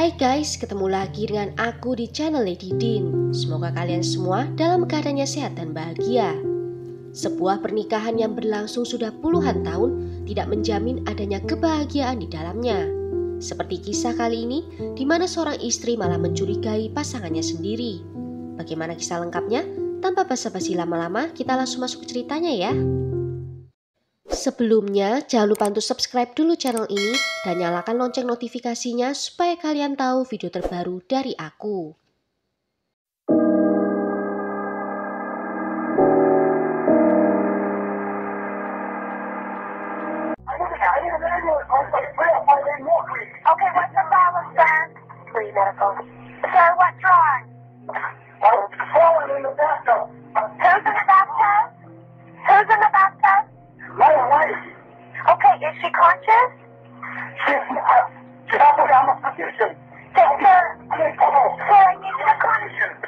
Hai guys, ketemu lagi dengan aku di channel Lady Din. Semoga kalian semua dalam keadaannya sehat dan bahagia. Sebuah pernikahan yang berlangsung sudah puluhan tahun tidak menjamin adanya kebahagiaan di dalamnya. Seperti kisah kali ini, di mana seorang istri malah mencurigai pasangannya sendiri. Bagaimana kisah lengkapnya? Tanpa basa-basi lama-lama, kita langsung masuk ke ceritanya ya. Sebelumnya, jangan lupa untuk subscribe dulu channel ini dan nyalakan lonceng notifikasinya supaya kalian tahu video terbaru dari aku. Okay, what's the problem, sir? Free medical. Sir, what's wrong? Falling in the bathtub. Who's in the bathtub? Who's in the bathtub? My wife. Okay, is she conscious? She's not on a position. Sir, Sir, sir, I need you to calm.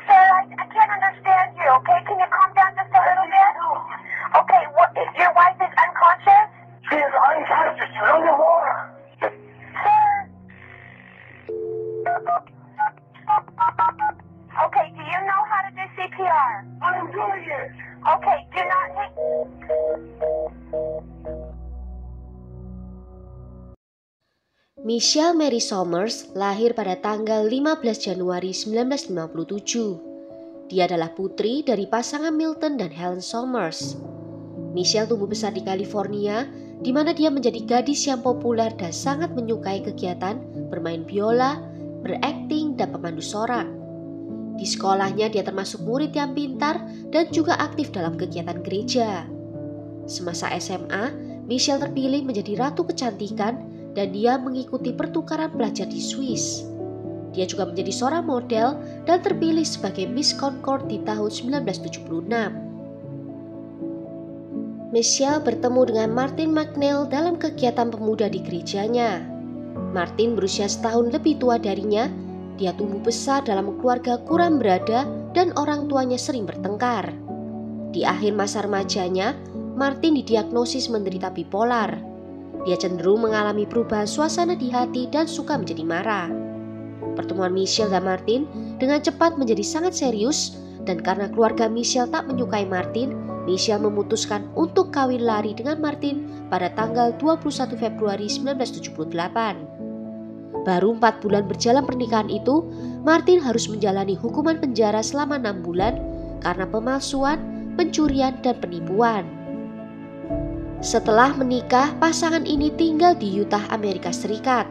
Sir, I can't understand you, okay? Can you calm down just a little bit? Okay, your wife is unconscious? she is unconscious. She's underwater. Sir? Okay, do you know how to do CPR? I'm doing it. Okay, do not hit... Michelle Mary Somers lahir pada tanggal 15 Januari 1957. Dia adalah putri dari pasangan Milton dan Helen Somers. Michelle tumbuh besar di California, di mana dia menjadi gadis yang populer dan sangat menyukai kegiatan bermain biola, berakting, dan pemandu sorak. Di sekolahnya dia termasuk murid yang pintar dan juga aktif dalam kegiatan gereja. Semasa SMA, Michelle terpilih menjadi ratu kecantikan dan dia mengikuti pertukaran pelajar di Swiss. Dia juga menjadi seorang model dan terpilih sebagai Miss Concord di tahun 1976. Michelle bertemu dengan Martin McNeil dalam kegiatan pemuda di gerejanya. Martin berusia setahun lebih tua darinya. Dia tumbuh besar dalam keluarga kurang berada dan orang tuanya sering bertengkar. Di akhir masa remajanya, Martin didiagnosis menderita bipolar. Dia cenderung mengalami perubahan suasana di hati dan suka menjadi marah. Pertemuan Michelle dan Martin dengan cepat menjadi sangat serius dan karena keluarga Michelle tak menyukai Martin, Michelle memutuskan untuk kawin lari dengan Martin pada tanggal 21 Februari 1978. Baru 4 bulan berjalan pernikahan itu, Martin harus menjalani hukuman penjara selama 6 bulan karena pemalsuan, pencurian, dan penipuan. Setelah menikah, pasangan ini tinggal di Utah, Amerika Serikat.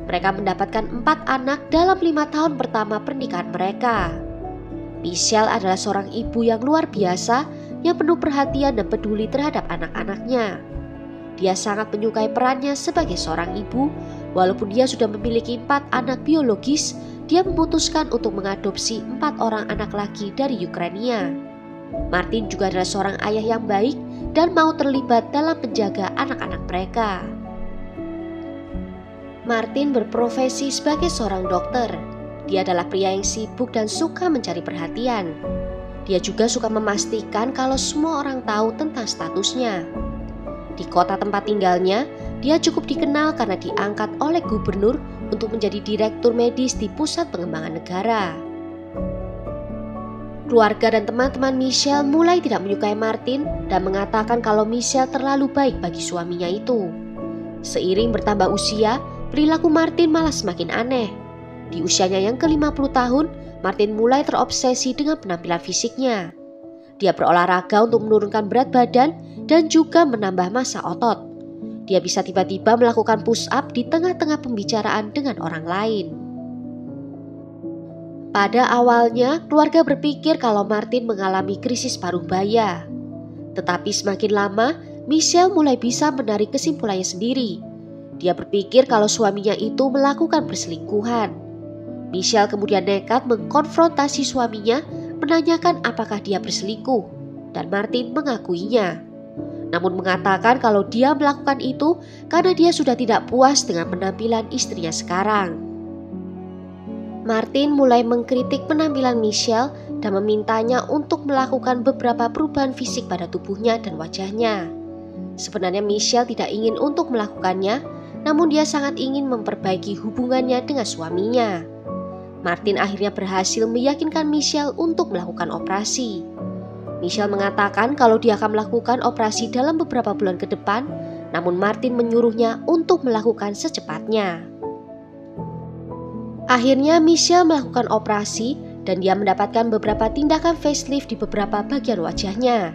Mereka mendapatkan 4 anak dalam 5 tahun pertama pernikahan mereka. Michelle adalah seorang ibu yang luar biasa yang penuh perhatian dan peduli terhadap anak-anaknya. Dia sangat menyukai perannya sebagai seorang ibu. Walaupun dia sudah memiliki 4 anak biologis, dia memutuskan untuk mengadopsi 4 orang anak laki dari Ukraina. Martin juga adalah seorang ayah yang baik dan mau terlibat dalam menjaga anak-anak mereka. Martin berprofesi sebagai seorang dokter. Dia adalah pria yang sibuk dan suka mencari perhatian. Dia juga suka memastikan kalau semua orang tahu tentang statusnya. Di kota tempat tinggalnya, dia cukup dikenal karena diangkat oleh gubernur untuk menjadi direktur medis di pusat pengembangan negara. Keluarga dan teman-teman Michelle mulai tidak menyukai Martin dan mengatakan kalau Michelle terlalu baik bagi suaminya itu. Seiring bertambah usia, perilaku Martin malah semakin aneh. Di usianya yang ke-50 tahun, Martin mulai terobsesi dengan penampilan fisiknya. Dia berolahraga untuk menurunkan berat badan dan juga menambah massa otot. Dia bisa tiba-tiba melakukan push up di tengah-tengah pembicaraan dengan orang lain. Pada awalnya, keluarga berpikir kalau Martin mengalami krisis paruh baya. Tetapi semakin lama, Michelle mulai bisa menarik kesimpulannya sendiri. Dia berpikir kalau suaminya itu melakukan perselingkuhan. Michelle kemudian nekat mengkonfrontasi suaminya, menanyakan apakah dia berselingkuh, dan Martin mengakuinya. Namun mengatakan kalau dia melakukan itu karena dia sudah tidak puas dengan penampilan istrinya sekarang. Martin mulai mengkritik penampilan Michelle dan memintanya untuk melakukan beberapa perubahan fisik pada tubuhnya dan wajahnya. Sebenarnya Michelle tidak ingin untuk melakukannya, namun dia sangat ingin memperbaiki hubungannya dengan suaminya. Martin akhirnya berhasil meyakinkan Michelle untuk melakukan operasi. Michelle mengatakan kalau dia akan melakukan operasi dalam beberapa bulan ke depan, namun Martin menyuruhnya untuk melakukan secepatnya. Akhirnya Michelle melakukan operasi dan dia mendapatkan beberapa tindakan facelift di beberapa bagian wajahnya.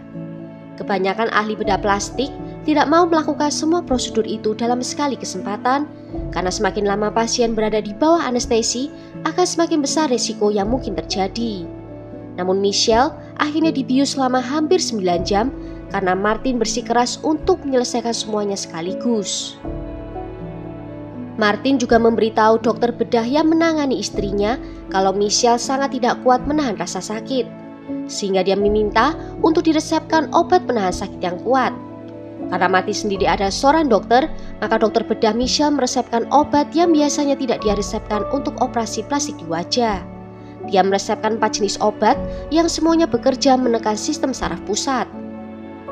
Kebanyakan ahli bedah plastik tidak mau melakukan semua prosedur itu dalam sekali kesempatan, karena semakin lama pasien berada di bawah anestesi akan semakin besar risiko yang mungkin terjadi. Namun Michelle akhirnya dibius selama hampir 9 jam karena Martin bersikeras untuk menyelesaikan semuanya sekaligus. Martin juga memberitahu dokter bedah yang menangani istrinya kalau Michelle sangat tidak kuat menahan rasa sakit, sehingga dia meminta untuk diresepkan obat penahan sakit yang kuat. Karena Martin sendiri ada seorang dokter, maka dokter bedah Michelle meresepkan obat yang biasanya tidak dia resepkan untuk operasi plastik di wajah. Dia meresepkan 4 jenis obat yang semuanya bekerja menekan sistem saraf pusat.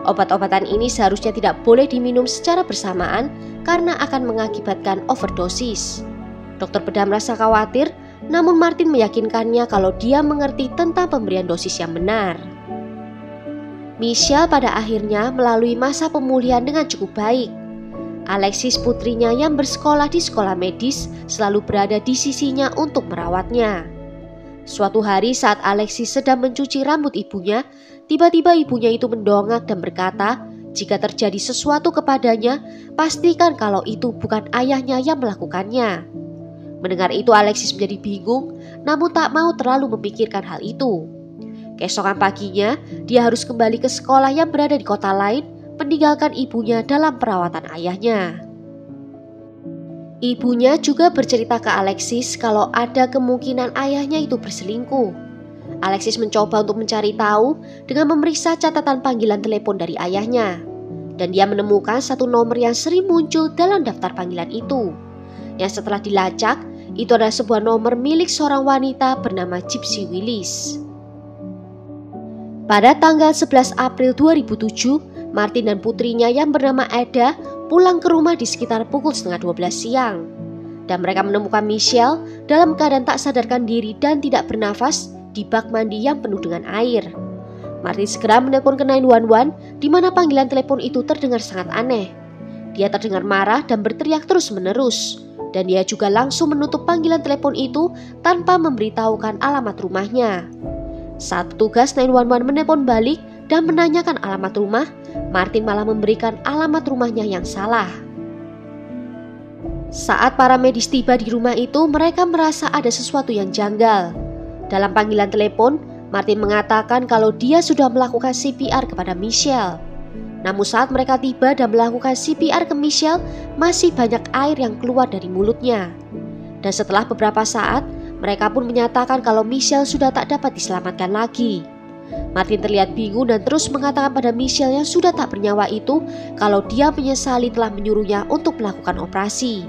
Obat-obatan ini seharusnya tidak boleh diminum secara bersamaan karena akan mengakibatkan overdosis. Dokter bedah merasa khawatir, namun Martin meyakinkannya kalau dia mengerti tentang pemberian dosis yang benar. Michelle pada akhirnya melalui masa pemulihan dengan cukup baik. Alexis, putrinya yang bersekolah di sekolah medis, selalu berada di sisinya untuk merawatnya. Suatu hari saat Alexis sedang mencuci rambut ibunya, tiba-tiba ibunya itu mendongak dan berkata, jika terjadi sesuatu kepadanya, pastikan kalau itu bukan ayahnya yang melakukannya. Mendengar itu Alexis menjadi bingung, namun tak mau terlalu memikirkan hal itu. Keesokan paginya, dia harus kembali ke sekolah yang berada di kota lain, meninggalkan ibunya dalam perawatan ayahnya. Ibunya juga bercerita ke Alexis kalau ada kemungkinan ayahnya itu berselingkuh. Alexis mencoba untuk mencari tahu dengan memeriksa catatan panggilan telepon dari ayahnya. Dan dia menemukan satu nomor yang sering muncul dalam daftar panggilan itu. Yang setelah dilacak, itu adalah sebuah nomor milik seorang wanita bernama Gypsy Willis. Pada tanggal 11 April 2007, Martin dan putrinya yang bernama Ada pulang ke rumah di sekitar pukul 11:30 siang. Dan mereka menemukan Michelle dalam keadaan tak sadarkan diri dan tidak bernafas di bak mandi yang penuh dengan air. Martin segera menelpon ke 911 di mana panggilan telepon itu terdengar sangat aneh. Dia terdengar marah dan berteriak terus-menerus. Dan dia juga langsung menutup panggilan telepon itu tanpa memberitahukan alamat rumahnya. Saat petugas 911 menelpon balik dan menanyakan alamat rumah, Martin malah memberikan alamat rumahnya yang salah. Saat para medis tiba di rumah itu, mereka merasa ada sesuatu yang janggal. Dalam panggilan telepon, Martin mengatakan kalau dia sudah melakukan CPR kepada Michelle. Namun saat mereka tiba dan melakukan CPR ke Michelle, masih banyak air yang keluar dari mulutnya. Dan setelah beberapa saat, mereka pun menyatakan kalau Michelle sudah tak dapat diselamatkan lagi. Martin terlihat bingung dan terus mengatakan pada Michelle yang sudah tak bernyawa itu kalau dia menyesali telah menyuruhnya untuk melakukan operasi.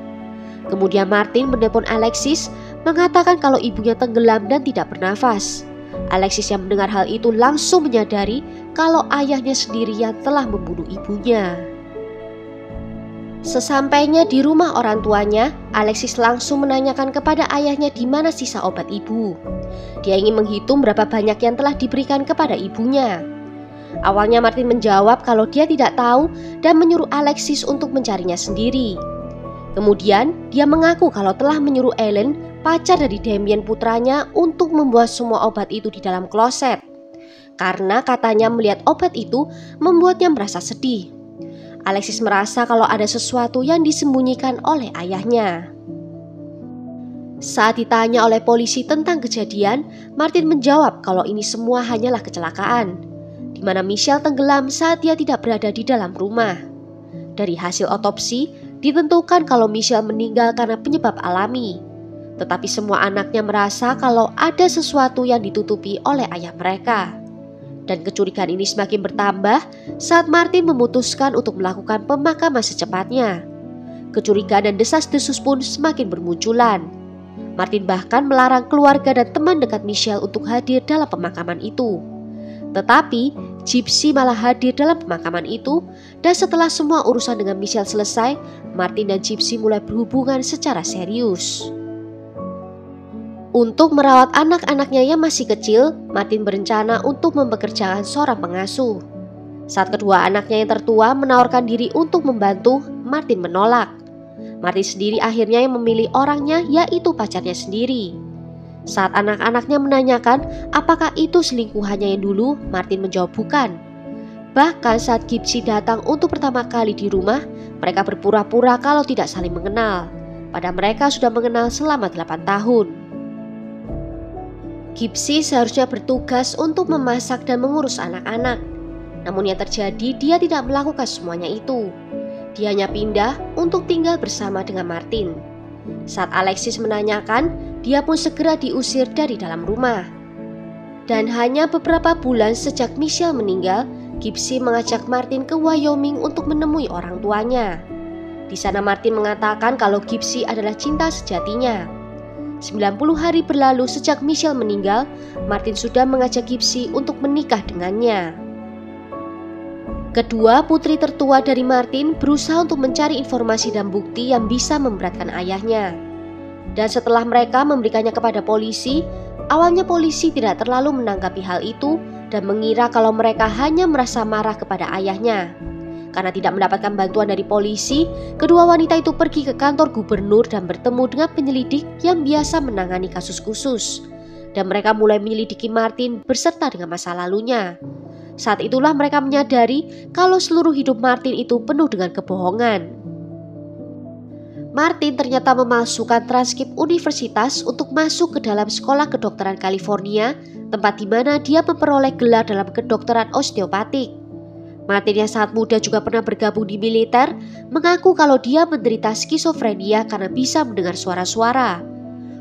Kemudian Martin menelpon Alexis mengatakan kalau ibunya tenggelam dan tidak bernafas. Alexis yang mendengar hal itu langsung menyadari kalau ayahnya sendiri yang telah membunuh ibunya. Sesampainya di rumah orang tuanya, Alexis langsung menanyakan kepada ayahnya di mana sisa obat ibu. Dia ingin menghitung berapa banyak yang telah diberikan kepada ibunya. Awalnya Martin menjawab kalau dia tidak tahu dan menyuruh Alexis untuk mencarinya sendiri. Kemudian dia mengaku kalau telah menyuruh Ellen, pacar dari Damien putranya, untuk membuat semua obat itu di dalam kloset. Karena katanya melihat obat itu membuatnya merasa sedih. Alexis merasa kalau ada sesuatu yang disembunyikan oleh ayahnya. Saat ditanya oleh polisi tentang kejadian, Martin menjawab kalau ini semua hanyalah kecelakaan, di mana Michelle tenggelam saat dia tidak berada di dalam rumah. Dari hasil otopsi, ditentukan kalau Michelle meninggal karena penyebab alami. Tetapi semua anaknya merasa kalau ada sesuatu yang ditutupi oleh ayah mereka. Dan kecurigaan ini semakin bertambah saat Martin memutuskan untuk melakukan pemakaman secepatnya. Kecurigaan dan desas-desus pun semakin bermunculan. Martin bahkan melarang keluarga dan teman dekat Michelle untuk hadir dalam pemakaman itu. Tetapi Gypsy malah hadir dalam pemakaman itu, dan setelah semua urusan dengan Michelle selesai, Martin dan Gypsy mulai berhubungan secara serius. Untuk merawat anak-anaknya yang masih kecil, Martin berencana untuk mempekerjakan seorang pengasuh. Saat kedua anaknya yang tertua menawarkan diri untuk membantu, Martin menolak. Martin sendiri akhirnya yang memilih orangnya, yaitu pacarnya sendiri. Saat anak-anaknya menanyakan apakah itu selingkuhannya yang dulu, Martin menjawab bukan. Bahkan saat Gypsy datang untuk pertama kali di rumah, mereka berpura-pura kalau tidak saling mengenal. Padahal mereka sudah mengenal selama 8 tahun. Gypsy seharusnya bertugas untuk memasak dan mengurus anak-anak. Namun yang terjadi, dia tidak melakukan semuanya itu. Dia hanya pindah untuk tinggal bersama dengan Martin. Saat Alexis menanyakan, dia pun segera diusir dari dalam rumah. Dan hanya beberapa bulan sejak Michelle meninggal, Gypsy mengajak Martin ke Wyoming untuk menemui orang tuanya. Di sana Martin mengatakan kalau Gypsy adalah cinta sejatinya. 90 hari berlalu sejak Michelle meninggal, Martin sudah mengajak Gypsy untuk menikah dengannya. Kedua putri tertua dari Martin berusaha untuk mencari informasi dan bukti yang bisa memberatkan ayahnya. Dan setelah mereka memberikannya kepada polisi, awalnya polisi tidak terlalu menanggapi hal itu dan mengira kalau mereka hanya merasa marah kepada ayahnya. Karena tidak mendapatkan bantuan dari polisi, kedua wanita itu pergi ke kantor gubernur dan bertemu dengan penyelidik yang biasa menangani kasus khusus. Dan mereka mulai menyelidiki Martin beserta dengan masa lalunya. Saat itulah mereka menyadari kalau seluruh hidup Martin itu penuh dengan kebohongan. Martin ternyata memalsukan transkrip universitas untuk masuk ke dalam sekolah kedokteran California, tempat di mana dia memperoleh gelar dalam kedokteran osteopatik. Martin yang sangat muda juga pernah bergabung di militer, mengaku kalau dia menderita skizofrenia karena bisa mendengar suara-suara.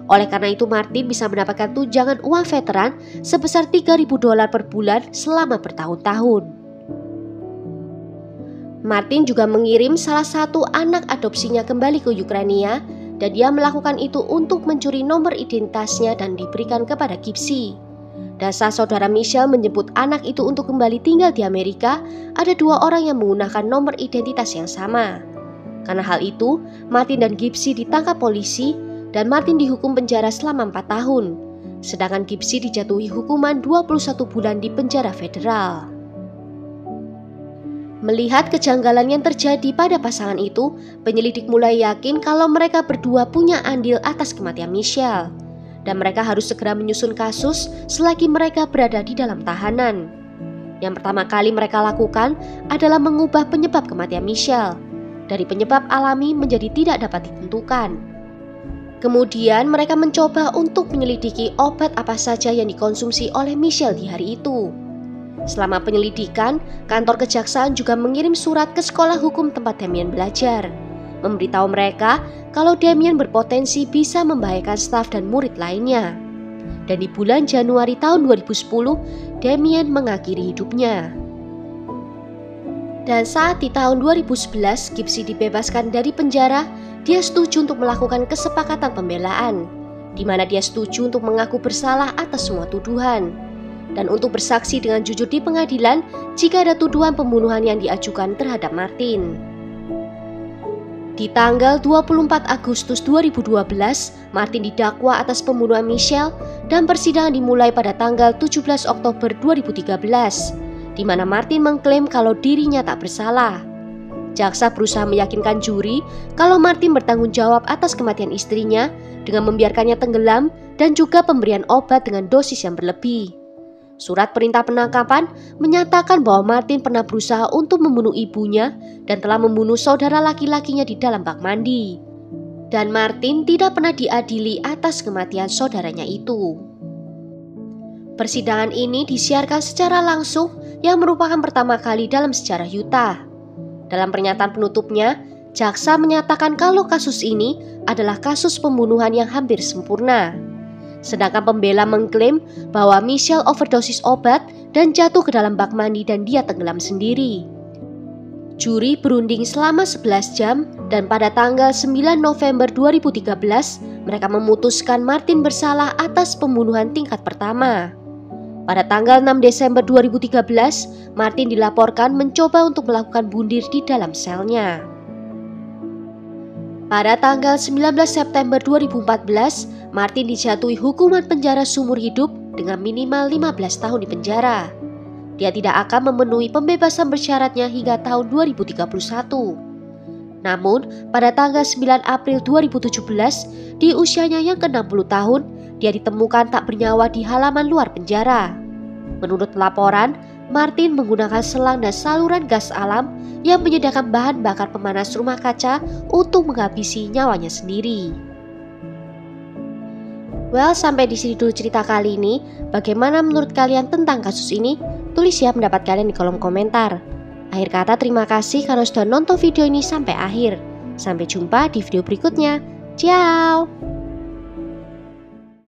Oleh karena itu Martin bisa mendapatkan tunjangan uang veteran sebesar $3.000 per bulan selama bertahun-tahun. Martin juga mengirim salah satu anak adopsinya kembali ke Ukraina dan dia melakukan itu untuk mencuri nomor identitasnya dan diberikan kepada Gypsy. Dan saat saudara Michelle menjemput anak itu untuk kembali tinggal di Amerika, ada 2 orang yang menggunakan nomor identitas yang sama. Karena hal itu, Martin dan Gypsy ditangkap polisi dan Martin dihukum penjara selama 4 tahun. Sedangkan Gypsy dijatuhi hukuman 21 bulan di penjara federal. Melihat kejanggalan yang terjadi pada pasangan itu, penyelidik mulai yakin kalau mereka berdua punya andil atas kematian Michelle. Dan mereka harus segera menyusun kasus selagi mereka berada di dalam tahanan. Yang pertama kali mereka lakukan adalah mengubah penyebab kematian Michelle dari penyebab alami menjadi tidak dapat ditentukan. Kemudian mereka mencoba untuk menyelidiki obat apa saja yang dikonsumsi oleh Michelle di hari itu. Selama penyelidikan, kantor kejaksaan juga mengirim surat ke sekolah hukum tempat Damien belajar, memberitahu mereka kalau Damien berpotensi bisa membahayakan staf dan murid lainnya. Dan di bulan Januari tahun 2010, Damien mengakhiri hidupnya. Dan saat di tahun 2011 Gypsy dibebaskan dari penjara, dia setuju untuk melakukan kesepakatan pembelaan, di mana dia setuju untuk mengaku bersalah atas semua tuduhan, dan untuk bersaksi dengan jujur di pengadilan jika ada tuduhan pembunuhan yang diajukan terhadap Martin. Di tanggal 24 Agustus 2012, Martin didakwa atas pembunuhan Michelle dan persidangan dimulai pada tanggal 17 Oktober 2013, di mana Martin mengklaim kalau dirinya tak bersalah. Jaksa berusaha meyakinkan juri kalau Martin bertanggung jawab atas kematian istrinya dengan membiarkannya tenggelam dan juga pemberian obat dengan dosis yang berlebih. Surat perintah penangkapan menyatakan bahwa Martin pernah berusaha untuk membunuh ibunya dan telah membunuh saudara laki-lakinya di dalam bak mandi. Dan Martin tidak pernah diadili atas kematian saudaranya itu. Persidangan ini disiarkan secara langsung yang merupakan pertama kali dalam sejarah Utah. Dalam pernyataan penutupnya, jaksa menyatakan kalau kasus ini adalah kasus pembunuhan yang hampir sempurna. Sedangkan pembela mengklaim bahwa Michelle overdosis obat dan jatuh ke dalam bak mandi dan dia tenggelam sendiri. Juri berunding selama 11 jam dan pada tanggal 9 November 2013 mereka memutuskan Martin bersalah atas pembunuhan tingkat pertama. Pada tanggal 6 Desember 2013, Martin dilaporkan mencoba untuk melakukan bunuh diri di dalam selnya. Pada tanggal 19 September 2014, Martin dijatuhi hukuman penjara seumur hidup dengan minimal 15 tahun di penjara. Dia tidak akan memenuhi pembebasan bersyaratnya hingga tahun 2031. Namun, pada tanggal 9 April 2017, di usianya yang ke-60 tahun, dia ditemukan tak bernyawa di halaman luar penjara. Menurut laporan, Martin menggunakan selang dan saluran gas alam yang menyediakan bahan bakar pemanas rumah kaca untuk menghabisi nyawanya sendiri. Well, sampai di sini dulu cerita kali ini. Bagaimana menurut kalian tentang kasus ini? Tulis ya pendapat kalian di kolom komentar. Akhir kata, terima kasih karena sudah nonton video ini sampai akhir. Sampai jumpa di video berikutnya. Ciao!